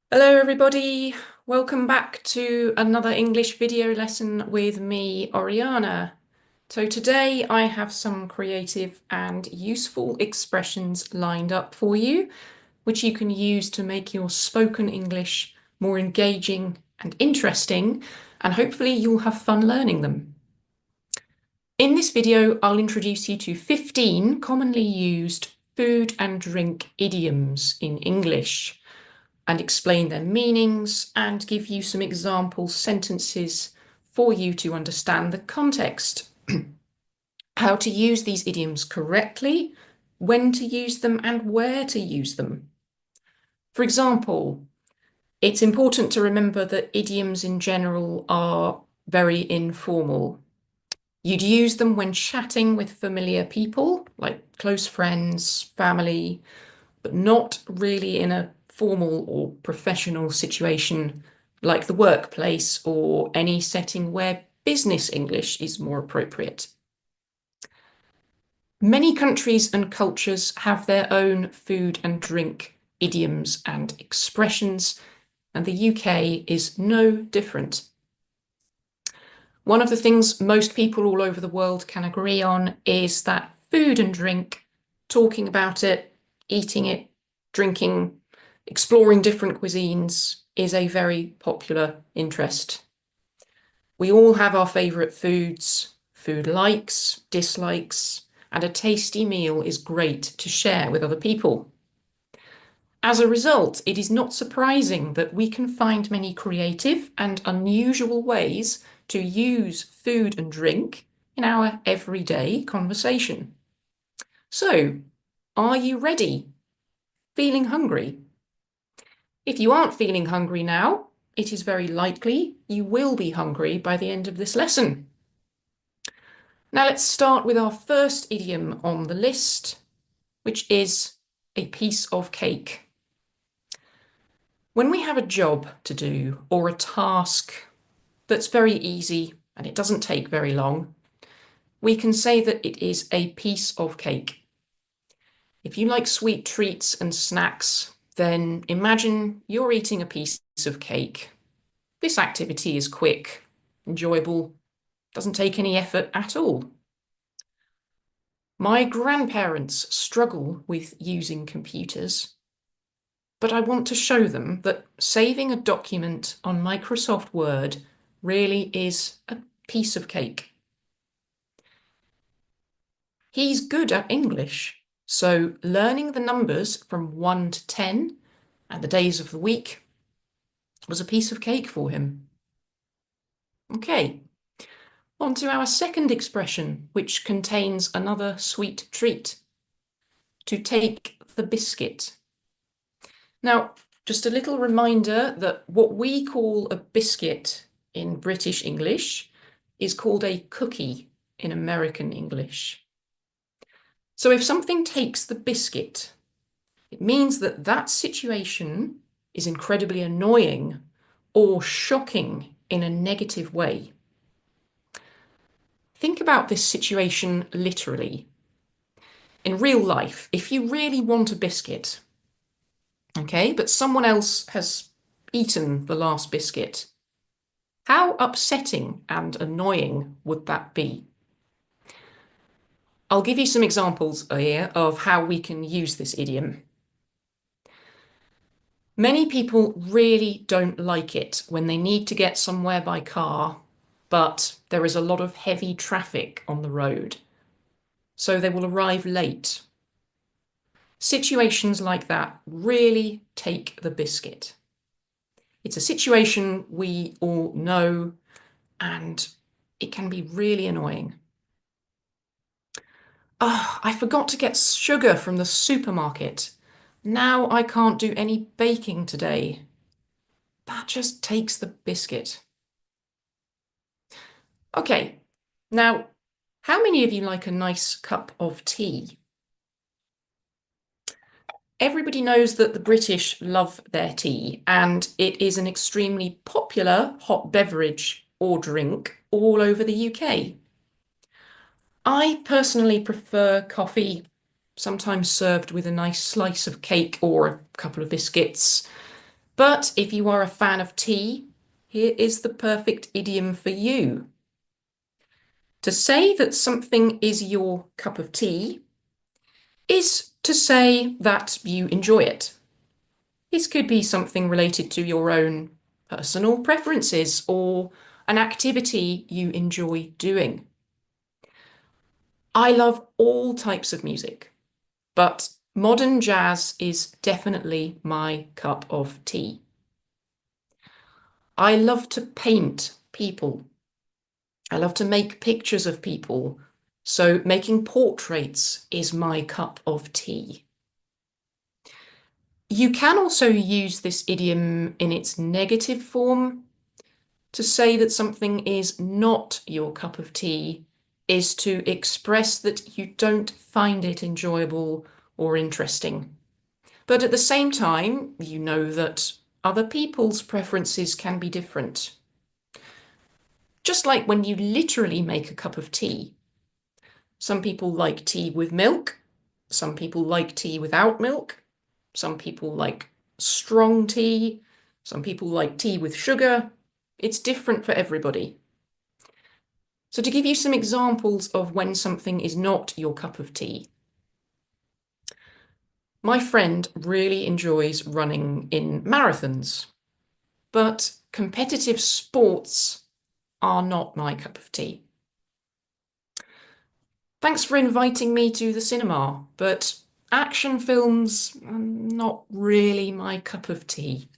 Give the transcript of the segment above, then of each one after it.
Hello everybody, welcome back to another English video lesson with me, Oriana. So today I have some creative and useful expressions lined up for you, which you can use to make your spoken English more engaging and interesting, and hopefully you'll have fun learning them. In this video, I'll introduce you to 15 commonly used food and drink idioms in English, and explain their meanings and give you some example sentences for you to understand the context. How to use these idioms correctly, when to use them, and where to use them. For example, it's important to remember that idioms in general are very informal. You'd use them when chatting with familiar people, like close friends, family, but not really in a formal or professional situation like the workplace or any setting where business English is more appropriate. Many countries and cultures have their own food and drink idioms and expressions, and the UK is no different. One of the things most people all over the world can agree on is that food and drink, talking about it, eating it, drinking, exploring different cuisines is a very popular interest. We all have our favourite foods, food likes, dislikes, and a tasty meal is great to share with other people. As a result, it is not surprising that we can find many creative and unusual ways to use food and drink in our everyday conversation. So, are you ready? Feeling hungry? If you aren't feeling hungry now, it is very likely you will be hungry by the end of this lesson. Now let's start with our first idiom on the list, which is a piece of cake. When we have a job to do or a task that's very easy and it doesn't take very long, we can say that it is a piece of cake. If you like sweet treats and snacks, then imagine you're eating a piece of cake. This activity is quick, enjoyable, doesn't take any effort at all. My grandparents struggle with using computers, but I want to show them that saving a document on Microsoft Word really is a piece of cake. He's good at English, so learning the numbers from 1 to 10 and the days of the week was a piece of cake for him. Okay, on to our second expression, which contains another sweet treat. To take the biscuit. Now, just a little reminder that what we call a biscuit in British English is called a cookie in American English. So if something takes the biscuit, it means that that situation is incredibly annoying or shocking in a negative way. Think about this situation literally. In real life, if you really want a biscuit, okay, but someone else has eaten the last biscuit, how upsetting and annoying would that be? I'll give you some examples here of how we can use this idiom. Many people really don't like it when they need to get somewhere by car, but there is a lot of heavy traffic on the road, so they will arrive late. Situations like that really take the biscuit. It's a situation we all know, and it can be really annoying. Oh, I forgot to get sugar from the supermarket. Now I can't do any baking today. That just takes the biscuit. Okay, now, how many of you like a nice cup of tea? Everybody knows that the British love their tea, and it is an extremely popular hot beverage or drink all over the UK. I personally prefer coffee, sometimes served with a nice slice of cake or a couple of biscuits. But if you are a fan of tea, here is the perfect idiom for you. To say that something is your cup of tea is to say that you enjoy it. This could be something related to your own personal preferences or an activity you enjoy doing. I love all types of music, but modern jazz is definitely my cup of tea. I love to paint people. I love to make pictures of people, so making portraits is my cup of tea. You can also use this idiom in its negative form. To say that something is not your cup of tea is to express that you don't find it enjoyable or interesting. But at the same time, you know that other people's preferences can be different. Just like when you literally make a cup of tea. Some people like tea with milk. Some people like tea without milk. Some people like strong tea. Some people like tea with sugar. It's different for everybody. So to give you some examples of when something is not your cup of tea. My friend really enjoys running in marathons, but competitive sports are not my cup of tea. Thanks for inviting me to the cinema, but action films are not really my cup of tea.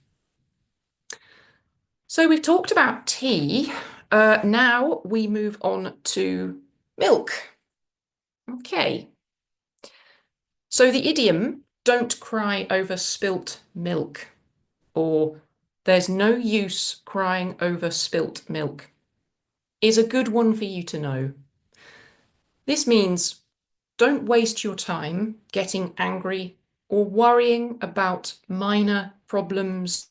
So we've talked about tea. Now we move on to milk. Okay. So the idiom, don't cry over spilt milk, or there's no use crying over spilt milk, is a good one for you to know. This means don't waste your time getting angry or worrying about minor problems,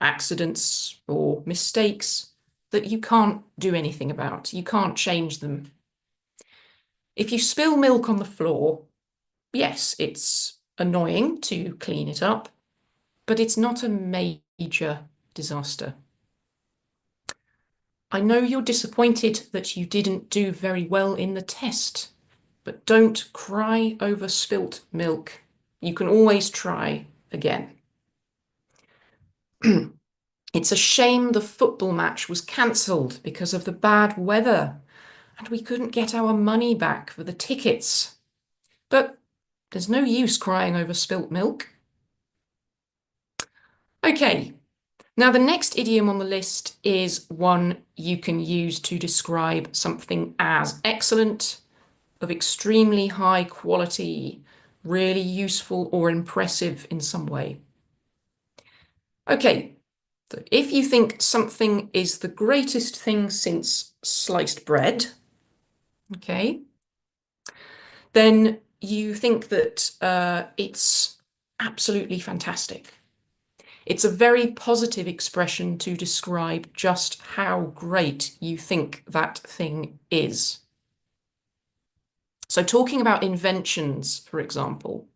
accidents, or mistakes that you can't do anything about. You can't change them. If you spill milk on the floor, yes, it's annoying to clean it up, but it's not a major disaster. I know you're disappointed that you didn't do very well in the test, but don't cry over spilt milk. You can always try again. It's a shame the football match was cancelled because of the bad weather, and we couldn't get our money back for the tickets. But there's no use crying over spilt milk. Okay, now the next idiom on the list is one you can use to describe something as excellent, of extremely high quality, really useful or impressive in some way. Okay, so if you think something is the greatest thing since sliced bread, okay, then you think that it's absolutely fantastic. It's a very positive expression to describe just how great you think that thing is. So talking about inventions, for example,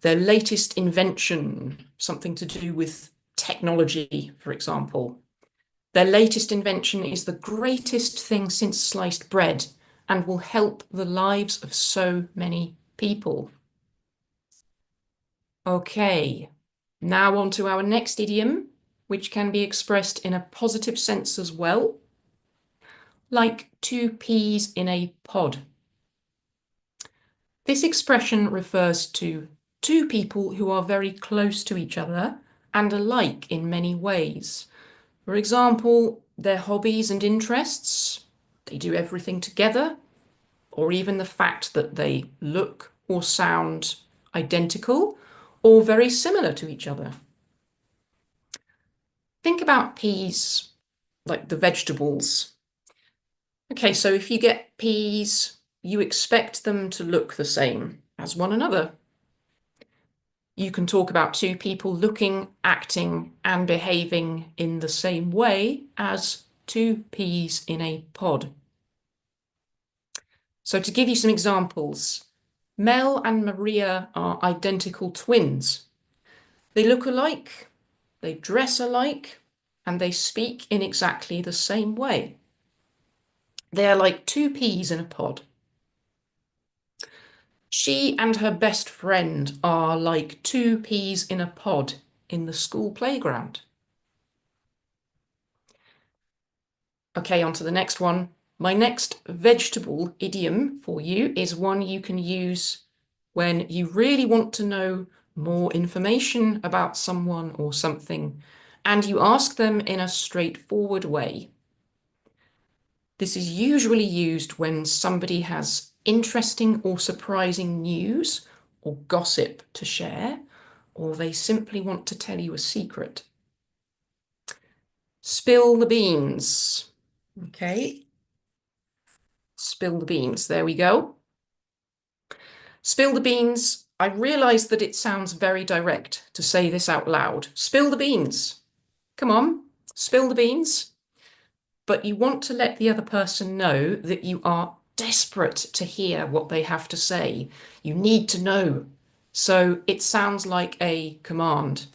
their latest invention, something to do with technology, for example. Their latest invention is the greatest thing since sliced bread and will help the lives of so many people. Okay, now on to our next idiom, which can be expressed in a positive sense as well, like two peas in a pod. This expression refers to two people who are very close to each other and alike in many ways. For example, their hobbies and interests, they do everything together, or even the fact that they look or sound identical or very similar to each other. Think about peas, like the vegetables. Okay, so if you get peas, you expect them to look the same as one another. You can talk about two people looking, acting, and behaving in the same way as two peas in a pod. So to give you some examples, Mel and Maria are identical twins. They look alike, they dress alike, and they speak in exactly the same way. They are like two peas in a pod. She and her best friend are like two peas in a pod in the school playground. Okay, on to the next one. My next vegetable idiom for you is one you can use when you really want to know more information about someone or something, and you ask them in a straightforward way. This is usually used when somebody has interesting or surprising news or gossip to share, or they simply want to tell you a secret. Spill the beans. Okay. Spill the beans. There we go. Spill the beans. I realise that it sounds very direct to say this out loud. Spill the beans. Come on, spill the beans. But you want to let the other person know that you are desperate to hear what they have to say. You need to know. So it sounds like a command.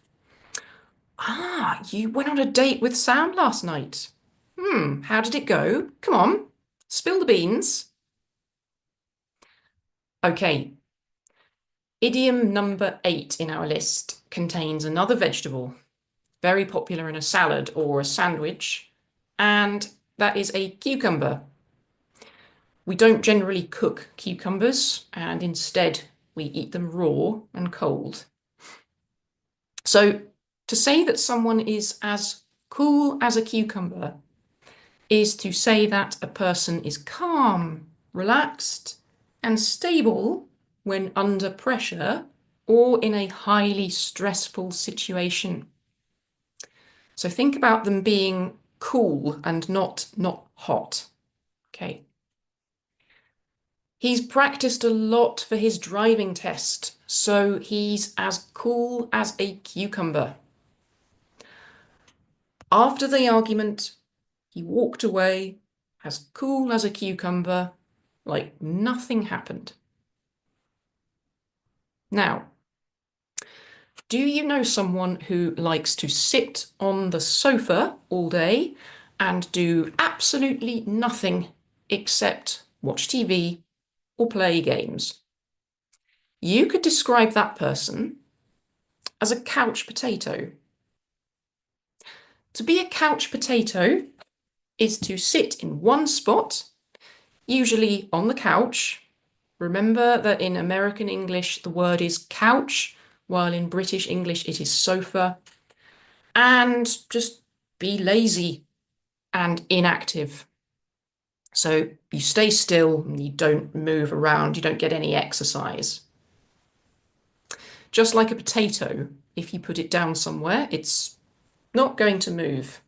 Ah, you went on a date with Sam last night. How did it go? Come on, spill the beans. Okay. Idiom number 8 in our list contains another vegetable, very popular in a salad or a sandwich, and that is a cucumber. We don't generally cook cucumbers, and instead we eat them raw and cold. So to say that someone is as cool as a cucumber is to say that a person is calm, relaxed, and stable when under pressure or in a highly stressful situation. So think about them being cool and not hot. Okay. He's practiced a lot for his driving test, so he's as cool as a cucumber. After the argument, he walked away as cool as a cucumber, like nothing happened. Now, do you know someone who likes to sit on the sofa all day and do absolutely nothing except watch TV or play games? You could describe that person as a couch potato. To be a couch potato is to sit in one spot, usually on the couch. Remember that in American English, the word is couch, while in British English, it is sofa. And just be lazy and inactive. So you stay still, and you don't move around, you don't get any exercise. Just like a potato, if you put it down somewhere, it's not going to move.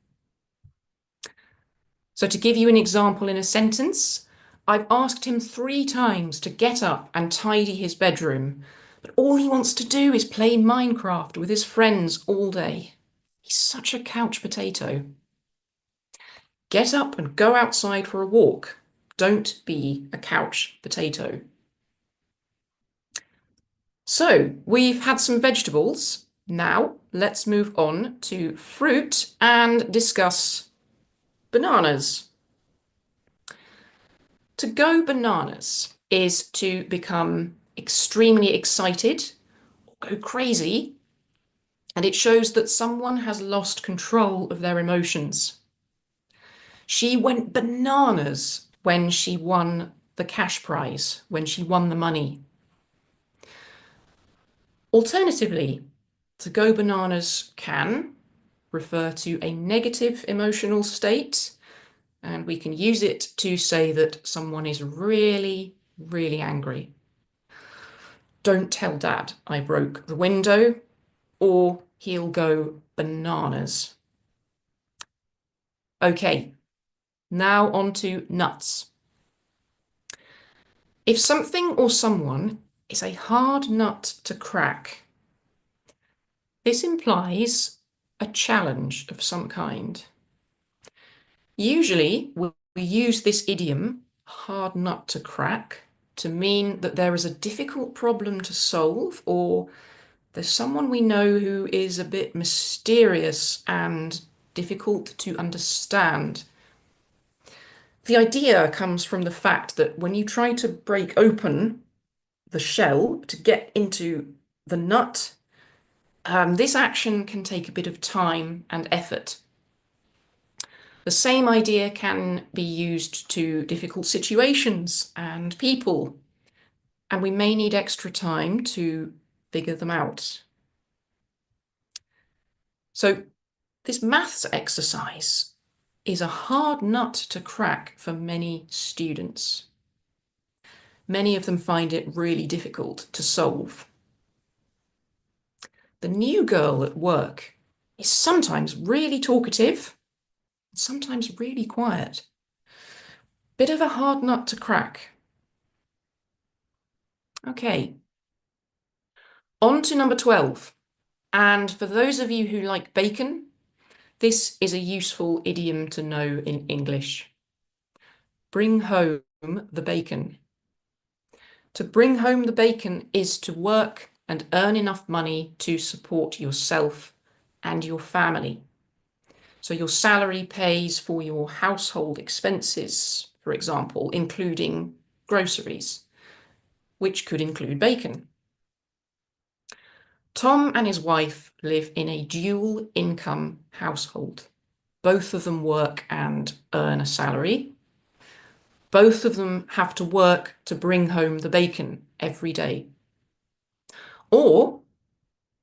So to give you an example in a sentence, I've asked him 3 times to get up and tidy his bedroom, but all he wants to do is play Minecraft with his friends all day. He's such a couch potato. Get up and go outside for a walk. Don't be a couch potato. So we've had some vegetables. Now let's move on to fruit and discuss bananas. To go bananas is to become extremely excited or go crazy, and it shows that someone has lost control of their emotions. She went bananas when she won the cash prize, when she won the money. Alternatively, to go bananas can refer to a negative emotional state, and we can use it to say that someone is really, really angry. Don't tell Dad I broke the window, or he'll go bananas. Okay, now on to nuts. If something or someone is a hard nut to crack, this implies a challenge of some kind. Usually, we use this idiom, hard nut to crack, to mean that there is a difficult problem to solve or There's someone we know who is a bit mysterious and difficult to understand. The idea comes from the fact that when you try to break open the shell to get into the nut, this action can take a bit of time and effort. The same idea can be used to difficult situations and people, and we may need extra time to figure them out. So this maths exercise is a hard nut to crack for many students. Many of them find it really difficult to solve. The new girl at work is sometimes really talkative, sometimes really quiet. Bit of a hard nut to crack. Okay, on to number 12. And for those of you who like bacon, this is a useful idiom to know in English. Bring home the bacon. To bring home the bacon is to work and earn enough money to support yourself and your family. So your salary pays for your household expenses, for example, including groceries, which could include bacon. Tom and his wife live in a dual income household. Both of them work and earn a salary. Both of them have to work to bring home the bacon every day. Or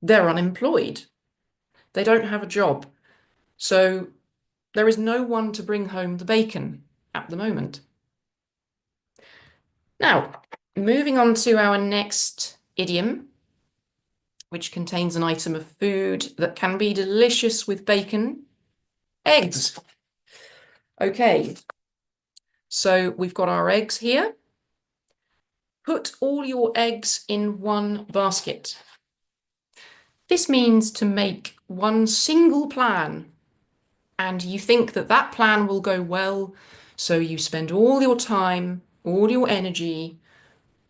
they're unemployed. They don't have a job. So there is no one to bring home the bacon at the moment. Now, moving on to our next idiom, which contains an item of food that can be delicious with bacon: eggs. Okay, so we've got our eggs here. Put all your eggs in one basket. This means to make one single plan, and you think that that plan will go well, so you spend all your time, all your energy,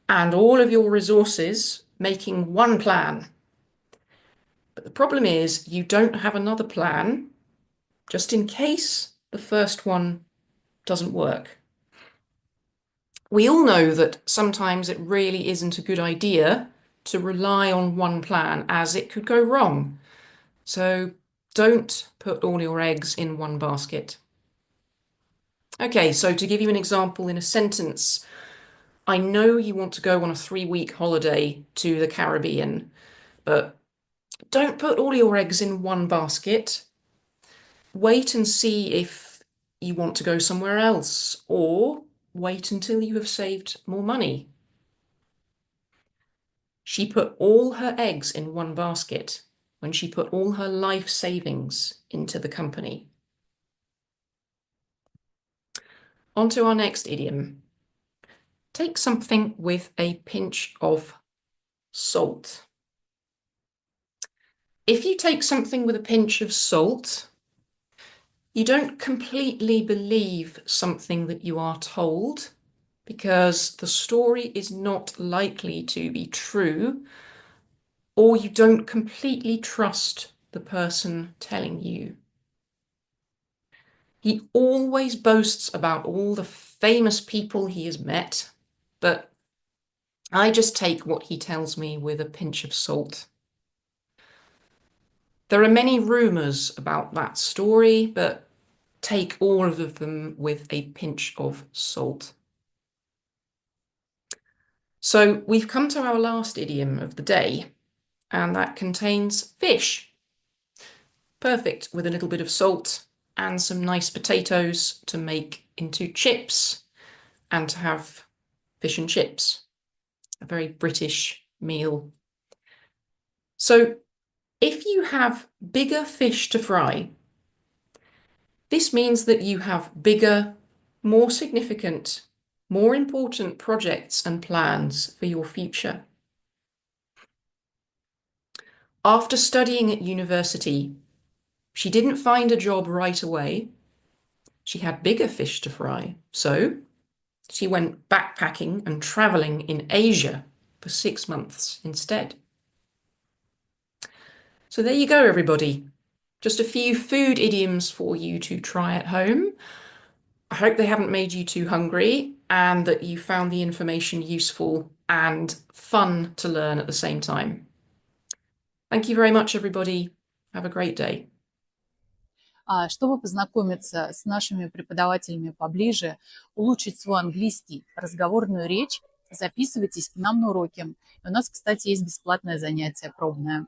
and all of your resources making one plan. But the problem is you don't have another plan, just in case the first one doesn't work. We all know that sometimes it really isn't a good idea to rely on one plan, as it could go wrong. So don't put all your eggs in one basket. Okay, so to give you an example in a sentence, I know you want to go on a 3-week holiday to the Caribbean, but don't put all your eggs in one basket. Wait and see if you want to go somewhere else, or wait until you have saved more money. She put all her eggs in one basket when she put all her life savings into the company. On to our next idiom. Take something with a pinch of salt. If you take something with a pinch of salt, you don't completely believe something that you are told, because the story is not likely to be true, or you don't completely trust the person telling you. He always boasts about all the famous people he has met, but I just take what he tells me with a pinch of salt. There are many rumors about that story, but take all of them with a pinch of salt. So we've come to our last idiom of the day, and that contains fish. Perfect with a little bit of salt and some nice potatoes to make into chips and to have fish and chips. A very British meal. So if you have bigger fish to fry, this means that you have bigger, more significant, more important projects and plans for your future. After studying at university, she didn't find a job right away. She had bigger fish to fry, so she went backpacking and traveling in Asia for 6 months instead. So there you go, everybody. Just a few food idioms for you to try at home. I hope they haven't made you too hungry and that you found the information useful and fun to learn at the same time. Thank you very much, everybody. Have a great day. Чтобы познакомиться с нашими преподавателями поближе, улучшить свой английский, разговорную речь, записывайтесь к нам на уроки. У нас, кстати, есть бесплатное занятие пробное.